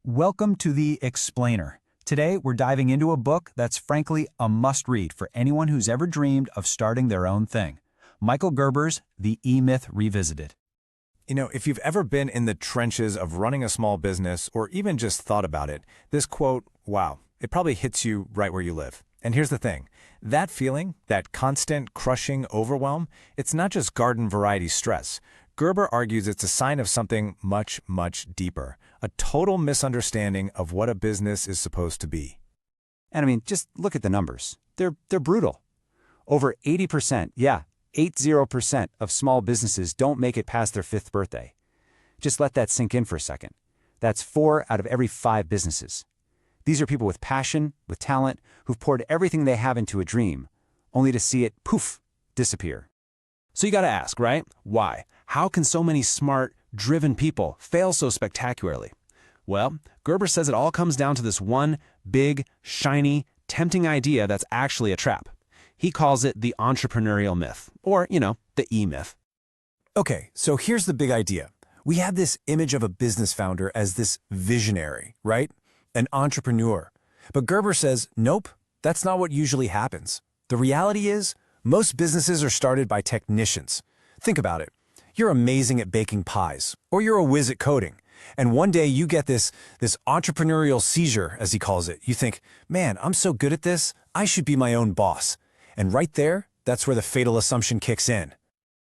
Welcome to The Explainer. Today, we're diving into a book that's frankly a must-read for anyone who's ever dreamed of starting their own thing. Michael Gerber's The E-Myth Revisited. You know, if you've ever been in the trenches of running a small business or even just thought about it, this quote, wow, it probably hits you right where you live. And here's the thing, that feeling, that constant crushing overwhelm, it's not just garden variety stress. Gerber argues it's a sign of something much, much deeper, a total misunderstanding of what a business is supposed to be. And I mean, just look at the numbers. They're brutal. Over 80%, 80% of small businesses don't make it past their 5th birthday. Just let that sink in for a second. That's 4 out of every 5 businesses. These are people with passion, with talent, who've poured everything they have into a dream, only to see it, poof, disappear. So you gotta ask, right? Why? How can so many smart, driven people fail so spectacularly? Well, Gerber says it all comes down to this one big, shiny, tempting idea that's actually a trap. He calls it the entrepreneurial myth, or, the E-myth. Okay, so here's the big idea. We have this image of a business founder as this visionary, right? An entrepreneur. But Gerber says, nope, that's not what usually happens. The reality is, most businesses are started by technicians. Think about it. You're amazing at baking pies, or you're a whiz at coding. And one day you get this entrepreneurial seizure, as he calls it. You think, man, I'm so good at this, I should be my own boss. And right there, that's where the fatal assumption kicks in.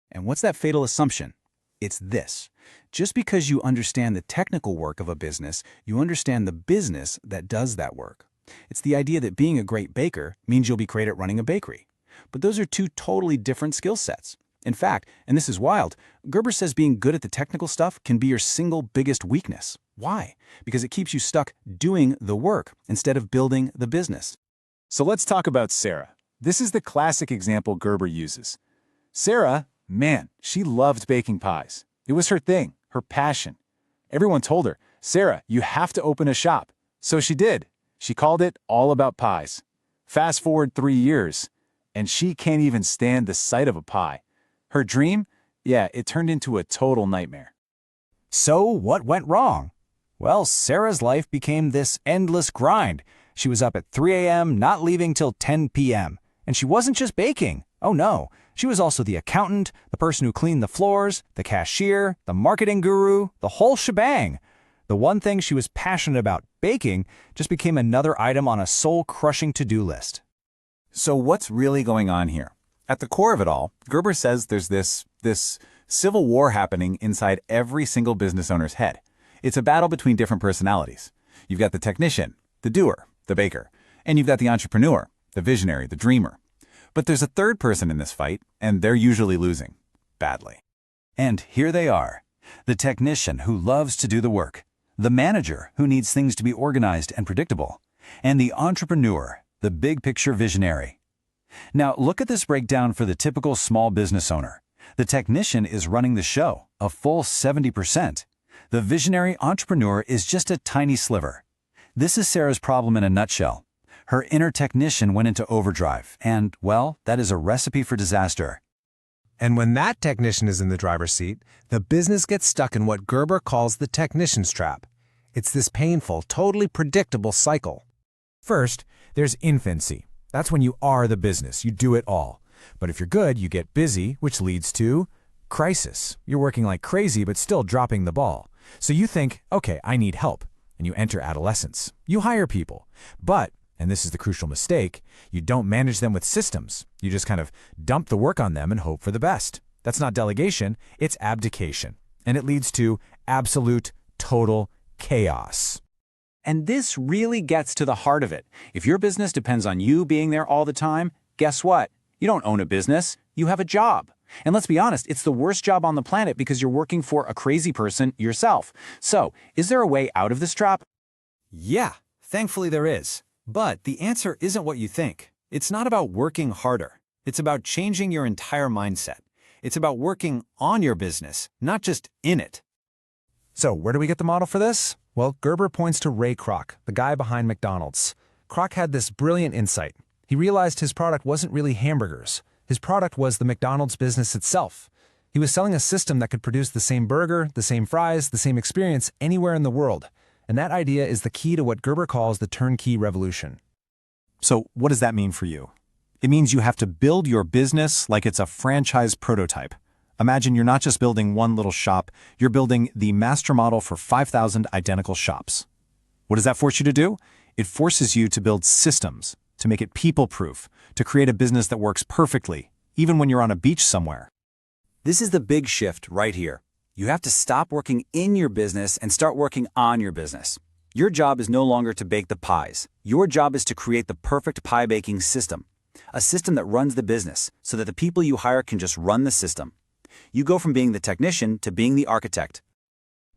And what's that fatal assumption? It's this. Just because you understand the technical work of a business, you understand the business that does that work. It's the idea that being a great baker means you'll be great at running a bakery. But those are two totally different skill sets. In fact, and this is wild, Gerber says being good at the technical stuff can be your single biggest weakness. Why? Because it keeps you stuck doing the work instead of building the business. So let's talk about Sarah. This is the classic example Gerber uses. Sarah, man, she loved baking pies. It was her thing, her passion. Everyone told her, Sarah, you have to open a shop. So she did. She called it All About Pies. Fast forward 3 years, and she can't even stand the sight of a pie. Her dream? Yeah, it turned into a total nightmare. So what went wrong? Well, Sarah's life became this endless grind. She was up at 3 a.m., not leaving till 10 p.m. And she wasn't just baking. Oh no, she was also the accountant, the person who cleaned the floors, the cashier, the marketing guru, the whole shebang. The one thing she was passionate about, baking, just became another item on a soul-crushing to-do list. So what's really going on here? At the core of it all, Gerber says there's this civil war happening inside every single business owner's head. It's a battle between different personalities. You've got the technician, the doer, the baker, and you've got the entrepreneur, the visionary, the dreamer. But there's a third person in this fight, and they're usually losing. Badly. And here they are. The technician who loves to do the work, the manager who needs things to be organized and predictable, and the entrepreneur, the big-picture visionary. Now, look at this breakdown for the typical small business owner. The technician is running the show, a full 70%. The visionary entrepreneur is just a tiny sliver. This is Sarah's problem in a nutshell. Her inner technician went into overdrive, and, well, that is a recipe for disaster. And when that technician is in the driver's seat, the business gets stuck in what Gerber calls the technician's trap. It's this painful, totally predictable cycle. First, there's infancy. That's when you are the business, you do it all. But if you're good, you get busy, which leads to crisis. You're working like crazy, but still dropping the ball. So you think, okay, I need help. And you enter adolescence. You hire people. But, and this is the crucial mistake, you don't manage them with systems. You just kind of dump the work on them and hope for the best. That's not delegation, it's abdication. And it leads to absolute, total chaos. And this really gets to the heart of it. If your business depends on you being there all the time, guess what? You don't own a business, you have a job. And let's be honest, it's the worst job on the planet because you're working for a crazy person yourself. So, is there a way out of this trap? Yeah, thankfully there is. But the answer isn't what you think. It's not about working harder. It's about changing your entire mindset. It's about working on your business, not just in it. So where do we get the model for this? Well, Gerber points to Ray Kroc, the guy behind McDonald's. Kroc had this brilliant insight. He realized his product wasn't really hamburgers. His product was the McDonald's business itself. He was selling a system that could produce the same burger, the same fries, the same experience anywhere in the world. And that idea is the key to what Gerber calls the turnkey revolution. So what does that mean for you? It means you have to build your business like it's a franchise prototype. Imagine you're not just building one little shop, you're building the master model for 5,000 identical shops. What does that force you to do? It forces you to build systems, to make it people-proof, to create a business that works perfectly, even when you're on a beach somewhere. This is the big shift right here. You have to stop working in your business and start working on your business. Your job is no longer to bake the pies. Your job is to create the perfect pie baking system. A system that runs the business so that the people you hire can just run the system. You go from being the technician to being the architect.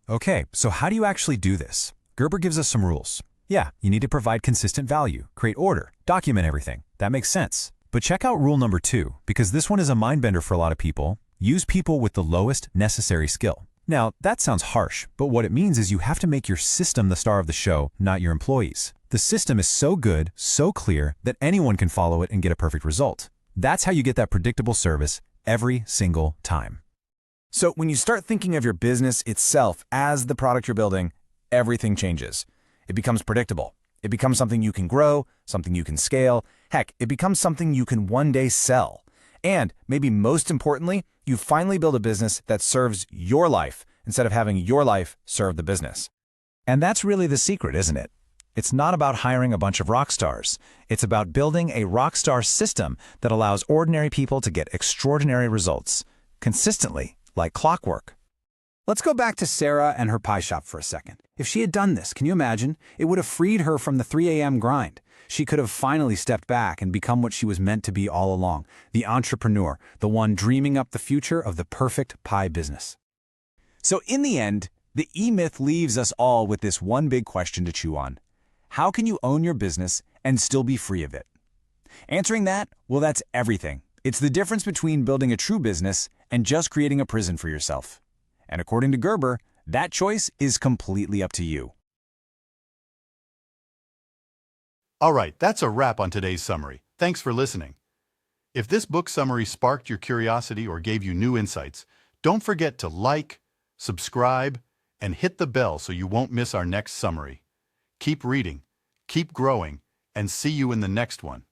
Okay, so how do you actually do this? Gerber gives us some rules. Yeah, you need to provide consistent value, create order, document everything. That makes sense. But check out rule number 2, because this one is a mind-bender for a lot of people. Use people with the lowest necessary skill. Now, that sounds harsh, but what it means is you have to make your system the star of the show, not your employees. The system is so good, so clear, that anyone can follow it and get a perfect result. That's how you get that predictable service every single time. So when you start thinking of your business itself as the product you're building, everything changes. It becomes predictable. It becomes something you can grow, something you can scale. Heck, it becomes something you can one day sell. And maybe most importantly, you finally build a business that serves your life instead of having your life serve the business. And that's really the secret, isn't it? It's not about hiring a bunch of rock stars. It's about building a rock star system that allows ordinary people to get extraordinary results, consistently, like clockwork. Let's go back to Sarah and her pie shop for a second. If she had done this, can you imagine? It would have freed her from the 3 a.m. grind. She could have finally stepped back and become what she was meant to be all along, the entrepreneur, the one dreaming up the future of the perfect pie business. So in the end, the E-myth leaves us all with this one big question to chew on. How can you own your business and still be free of it? Answering that, well, that's everything. It's the difference between building a true business and just creating a prison for yourself. And according to Gerber, that choice is completely up to you. All right, that's a wrap on today's summary. Thanks for listening. If this book summary sparked your curiosity or gave you new insights, don't forget to like, subscribe, and hit the bell so you won't miss our next summary. Keep reading, keep growing, and see you in the next one.